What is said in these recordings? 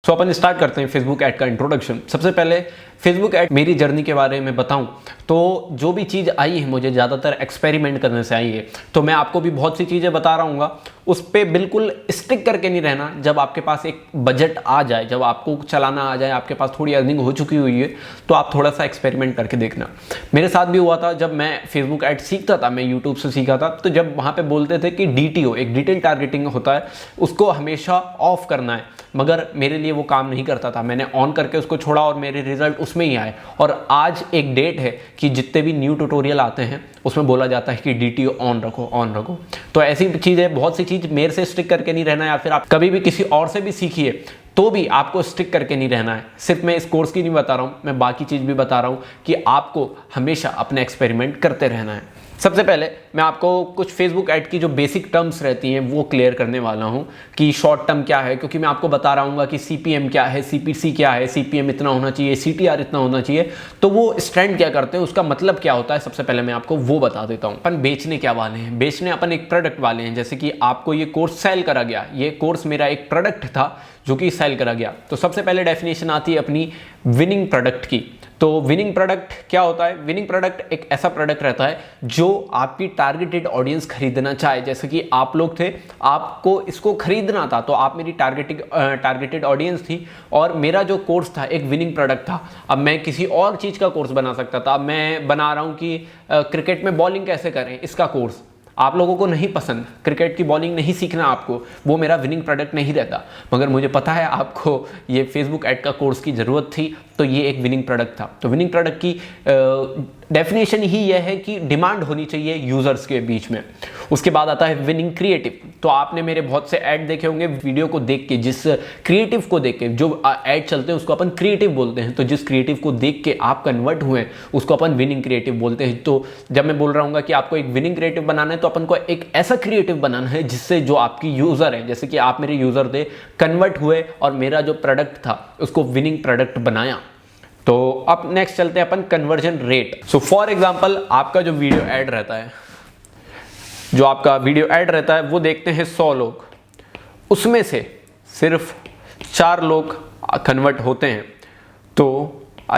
सो अपन start करते हैं Facebook ad का इंट्रोडक्शन। सबसे पहले फेसबुक ऐड मेरी जर्नी के बारे में बताऊं तो जो भी चीज़ आई है मुझे ज़्यादातर एक्सपेरिमेंट करने से आई है। तो मैं आपको भी बहुत सी चीज़ें बता रहा हूँ, उस पर बिल्कुल स्टिक करके नहीं रहना। जब आपके पास एक बजट आ जाए, जब आपको चलाना आ जाए, आपके पास थोड़ी अर्निंग हो चुकी हुई है, तो आप थोड़ा सा एक्सपेरिमेंट करके देखना। मेरे साथ भी हुआ था जब मैं फेसबुक ऐड सीखता था, मैं यूट्यूब से सीखा था। तो जब वहाँ पे बोलते थे कि DTO एक डिटेल टारगेटिंग होता है, उसको हमेशा ऑफ करना है, मगर मेरे लिए वो काम नहीं करता था। मैंने ऑन करके उसको छोड़ा और मेरे रिजल्ट उसमें ही आए। और आज एक डेट है कि जितने भी न्यू ट्यूटोरियल आते हैं उसमें बोला जाता है कि DTO ऑन रखो, ऑन रखो। तो ऐसी चीज़ें, बहुत सी चीज़ मेरे से स्टिक करके नहीं रहना है, या फिर आप कभी भी किसी और से भी सीखिए तो भी आपको स्टिक करके नहीं रहना है। सिर्फ मैं इस कोर्स की नहीं बता रहा हूँ, मैं बाकी चीज़ भी बता रहा हूँ कि आपको हमेशा अपने एक्सपेरिमेंट करते रहना है। सबसे पहले मैं आपको कुछ फेसबुक ऐड की जो बेसिक टर्म्स रहती हैं वो क्लियर करने वाला हूं कि शॉर्ट टर्म क्या है, क्योंकि मैं आपको बता रहा हूँ कि CPM क्या है, CPC क्या है, CPM इतना होना चाहिए, CTR इतना होना चाहिए। तो वो स्ट्रेंड क्या करते हैं, उसका मतलब क्या होता है, सबसे पहले मैं आपको वो बता देता हूँ। अपन बेचने क्या वाले हैं, बेचने अपन एक प्रोडक्ट वाले हैं। जैसे कि आपको ये कोर्स सेल करा गया, ये कोर्स मेरा एक प्रोडक्ट था जो कि सेल करा गया। तो सबसे पहले डेफिनेशन आती है अपनी विनिंग प्रोडक्ट की। तो विनिंग प्रोडक्ट क्या होता है? विनिंग प्रोडक्ट एक ऐसा प्रोडक्ट रहता है जो आपकी टारगेटेड ऑडियंस खरीदना चाहे। जैसे कि आप लोग थे, आपको इसको खरीदना था, तो आप मेरी टारगेटेड ऑडियंस थी और मेरा जो कोर्स था एक विनिंग प्रोडक्ट था। अब मैं किसी और चीज़ का कोर्स बना सकता था। मैं बना रहा हूँ कि क्रिकेट में बॉलिंग कैसे करें, इसका कोर्स। आप लोगों को नहीं पसंद, क्रिकेट की बॉलिंग नहीं सीखना आपको, वो मेरा विनिंग प्रोडक्ट नहीं रहता। मगर मुझे पता है आपको ये फेसबुक ऐड का कोर्स की ज़रूरत थी, तो ये एक विनिंग प्रोडक्ट था। तो विनिंग प्रोडक्ट की डेफिनेशन ही यह है कि डिमांड होनी चाहिए यूज़र्स के बीच में। उसके बाद आता है विनिंग क्रिएटिव। तो आपने मेरे बहुत से ऐड देखे होंगे, वीडियो को देख के, जिस क्रिएटिव को देख के, जो ऐड चलते हैं उसको अपन क्रिएटिव बोलते हैं। तो जिस क्रिएटिव को देख के आप कन्वर्ट हुए उसको अपन विनिंग क्रिएटिव बोलते हैं। तो जब मैं बोल रहा हूँ कि आपको एक विनिंग क्रिएटिव बनाना है, तो अपन को एक ऐसा क्रिएटिव बनाना है जिससे जो आपकी यूज़र है, जैसे कि आप मेरे यूज़र थे, कन्वर्ट हुए और मेरा जो प्रोडक्ट था उसको विनिंग प्रोडक्ट बनाया। तो अब नेक्स्ट चलते हैं अपन conversion rate. So for example आपका जो वीडियो ऐड रहता है, जो आपका वीडियो ऐड रहता है वो देखते हैं 100 लोग, उसमें से सिर्फ 4 लोग कन्वर्ट होते हैं। तो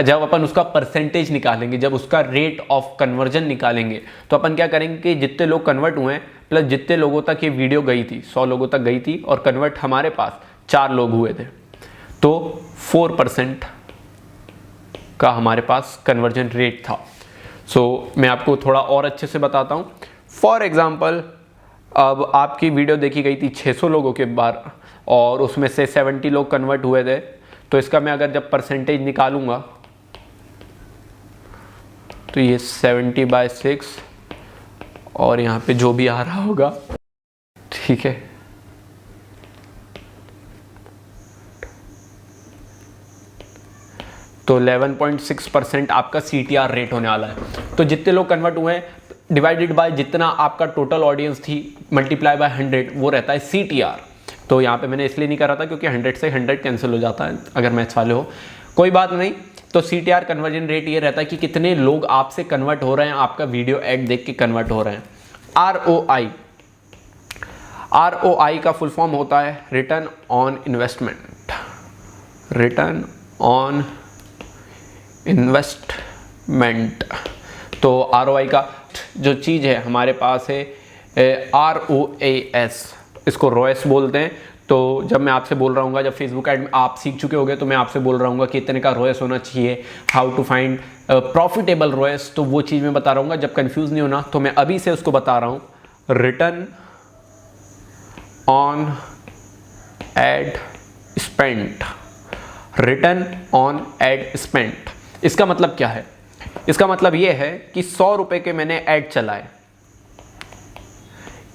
जब अपन उसका परसेंटेज निकालेंगे, जब उसका रेट ऑफ कन्वर्जन निकालेंगे, तो अपन क्या करेंगे कि जितने लोग कन्वर्ट हुए हैं प्लस जितने लोगों तक ये वीडियो गई थी, 100 लोगों तक गई थी और कन्वर्ट हमारे पास 4 लोग हुए थे, तो 4% का हमारे पास कन्वर्जन रेट था। सो मैं आपको थोड़ा और अच्छे से बताता हूँ। फॉर एग्जांपल अब आपकी वीडियो देखी गई थी 600 लोगों के बार और उसमें से 70 लोग कन्वर्ट हुए थे। तो इसका मैं अगर जब परसेंटेज निकालूंगा तो ये 70/6 और यहाँ पे जो भी आ रहा होगा, ठीक है, तो 11.6% आपका CTR रेट होने वाला है। तो जितने लोग कन्वर्ट हुए हैं डिवाइडेड बाय जितना आपका टोटल ऑडियंस थी मल्टीप्लाई बाय 100, वो रहता है CTR। तो यहाँ पे मैंने इसलिए नहीं करा था क्योंकि 100 से 100 कैंसिल हो जाता है अगर मैथ्स वाले हो, कोई बात नहीं। तो CTR कन्वर्जन रेट ये रहता है कि कितने लोग आपसे कन्वर्ट हो रहे हैं, आपका वीडियो ऐड देख के कन्वर्ट हो रहे हैं। ROI का फुल फॉर्म होता है return on investment, return on investment. तो ROI का जो चीज़ है हमारे पास है ROAS, इसको ROAS बोलते हैं। तो जब मैं आपसे बोल रहा हूँ, जब फेसबुक ऐड में आप सीख चुके होंगे, तो मैं आपसे बोल रहा हूँ कि इतने का ROAS होना चाहिए, how to find profitable ROAS, तो वो चीज़ मैं बता रहा हूँ। जब कंफ्यूज नहीं होना तो मैं अभी से उसको बता रहा हूँ, return on ad spent, return on ad spent. इसका मतलब क्या है? इसका मतलब यह है कि 100 रुपए के मैंने ऐड चलाए,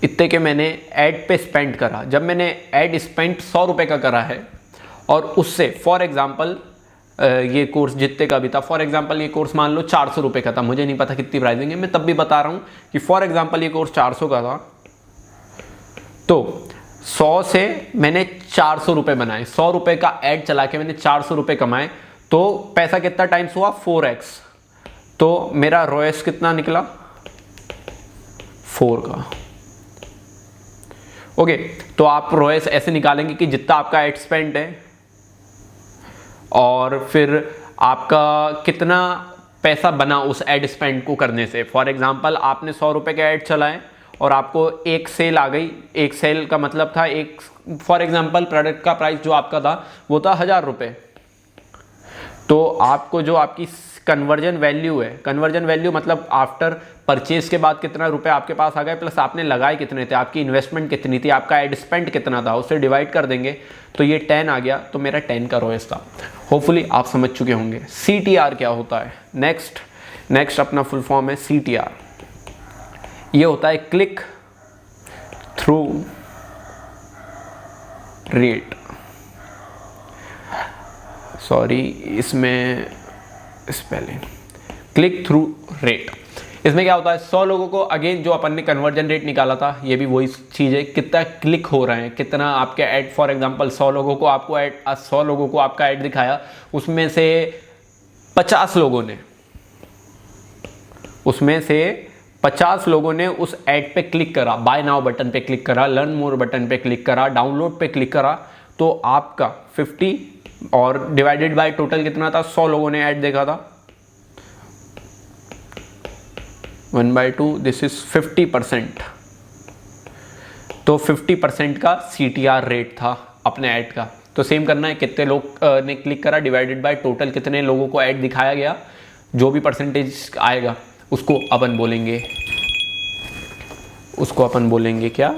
इतने के मैंने ऐड पे स्पेंड करा। जब मैंने ऐड स्पेंड 100 रुपए का करा है और उससे फॉर एग्जांपल ये कोर्स जितने का भी था, फॉर एग्जांपल ये कोर्स मान लो 400 रुपए का था, मुझे नहीं पता कितनी प्राइसिंग है, मैं तब भी बता रहा हूँ कि फॉर एग्जांपल ये कोर्स 400 का था, तो 100 से मैंने 400 रुपए बनाए, 100 रुपए का ऐड चला के मैंने 400 रुपए कमाए। तो पैसा कितना टाइम्स हुआ? 4x। तो मेरा ROAS कितना निकला? 4 का। ओके, तो आप ROAS ऐसे निकालेंगे कि जितना आपका एड स्पेंड है और फिर आपका कितना पैसा बना उस एड स्पेंड को करने से। फॉर एग्जांपल आपने 100 रुपये के ऐड चलाए और आपको एक सेल आ गई। एक सेल का मतलब था एक, फॉर एग्जांपल प्रोडक्ट का प्राइस जो आपका था वो था 1000 रुपये। तो आपको जो आपकी कन्वर्जन वैल्यू है, कन्वर्जन वैल्यू मतलब आफ्टर परचेज के बाद कितना रुपए आपके पास आ गए प्लस आपने लगाए कितने थे, आपकी इन्वेस्टमेंट कितनी थी, आपका एड स्पेंड कितना था, उससे डिवाइड कर देंगे तो ये 10 आ गया। तो मेरा 10 का ROAS था। होपफुली आप समझ चुके होंगे। CTR क्या होता है। नेक्स्ट अपना फुल फॉर्म है CTR। ये होता है क्लिक थ्रू रेट। सॉरी, इसमें स्पेलिंग, क्लिक थ्रू रेट। इसमें क्या होता है, 100 लोगों को, अगेन जो अपन ने कन्वर्जन रेट निकाला था, ये भी वही चीज़ है, कितना क्लिक हो रहे हैं, कितना आपके ऐड। फॉर एग्जांपल 100 लोगों को आपको ऐड, 100 लोगों को आपका ऐड दिखाया, उसमें से 50 लोगों ने उस ऐड पे क्लिक करा, बाय नाउ बटन पे क्लिक करा, लर्न मोर बटन पे क्लिक करा, डाउनलोड पे क्लिक करा, तो आपका 50 और डिवाइडेड बाय टोटल कितना था, 100 लोगों ने ऐड देखा था, 1/2, दिस इज 50%। तो 50% का CTR रेट था अपने ऐड का। तो सेम करना है, कितने लोग ने क्लिक करा डिवाइडेड बाय टोटल कितने लोगों को ऐड दिखाया गया, जो भी परसेंटेज आएगा उसको अपन बोलेंगे क्या,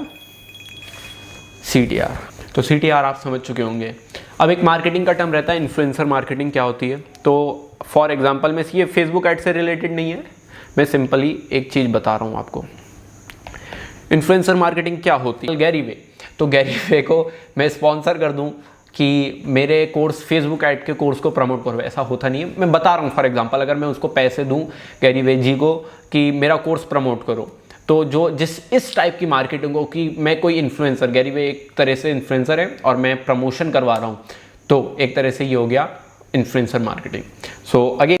CTR। तो CTR आप समझ चुके होंगे। अब एक मार्केटिंग का टर्म रहता है इन्फ्लुएंसर मार्केटिंग। क्या होती है, तो फॉर एग्जांपल में ये फेसबुक ऐड से रिलेटेड नहीं है, मैं सिंपली एक चीज़ बता रहा हूँ आपको। इन्फ्लुएंसर मार्केटिंग क्या होती है। गैरी वे, तो गैरी वे को मैं स्पॉन्सर कर दूँ कि मेरे कोर्स, फेसबुक ऐड के कोर्स को प्रमोट करो, ऐसा होता नहीं है। मैं बता रहा हूँ, फॉर एग्जांपल अगर मैं उसको पैसे दूँ गैरी वे जी को कि मेरा कोर्स प्रमोट करो, तो जो इस टाइप की मार्केटिंग हो कि मैं कोई इन्फ्लुएंसर, गैरी वे एक तरह से इन्फ्लुएंसर है और मैं प्रमोशन करवा रहा हूँ, तो एक तरह से ये हो गया इन्फ्लुएंसर मार्केटिंग। सो अगेन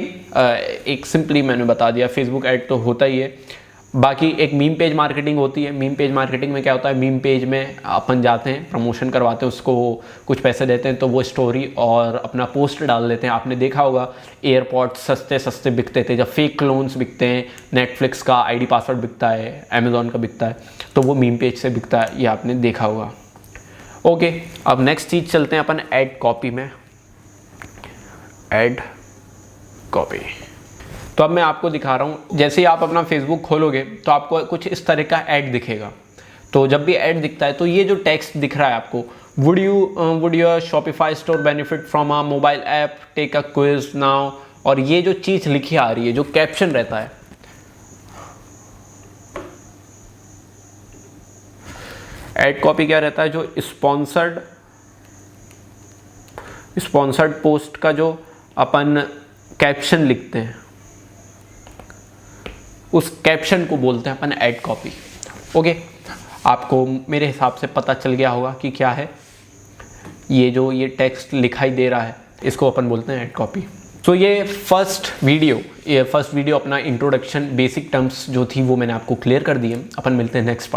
एक सिंपली मैंने बता दिया, फेसबुक ऐड तो होता ही है। बाकी एक मीम पेज मार्केटिंग होती है। मीम पेज मार्केटिंग में क्या होता है, मीम पेज में अपन जाते हैं, प्रमोशन करवाते हैं, उसको कुछ पैसे देते हैं, तो वो स्टोरी और अपना पोस्ट डाल देते हैं। आपने देखा होगा एयरपॉड्स सस्ते बिकते थे, जब फेक क्लोन्स बिकते हैं, नेटफ्लिक्स का ID पासवर्ड बिकता है, अमेजोन का बिकता है, तो वो मीम पेज से बिकता है, ये आपने देखा होगा। ओके, अब नेक्स्ट चीज़ चलते हैं अपन ऐड कॉपी में। ऐड कॉपी, तो अब मैं आपको दिखा रहा हूँ। जैसे ही आप अपना फेसबुक खोलोगे तो आपको कुछ इस तरह का ऐड दिखेगा। तो जब भी ऐड दिखता है तो ये जो टेक्स्ट दिख रहा है आपको, would your Shopify store benefit from a mobile app, take a quiz now, और ये जो चीज़ लिखी आ रही है, जो कैप्शन रहता है, ऐड कॉपी क्या रहता है, जो स्पॉन्सर्ड पोस्ट का जो अपन कैप्शन लिखते हैं, उस कैप्शन को बोलते हैं अपन ऐड कॉपी। ओके, आपको मेरे हिसाब से पता चल गया होगा कि क्या है ये टेक्स्ट लिखाई दे रहा है, इसको अपन बोलते हैं ऐड कॉपी। तो ये फर्स्ट वीडियो अपना इंट्रोडक्शन, बेसिक टर्म्स जो थी वो मैंने आपको क्लियर कर दी है। अपन मिलते हैं नेक्स्ट पार्ट।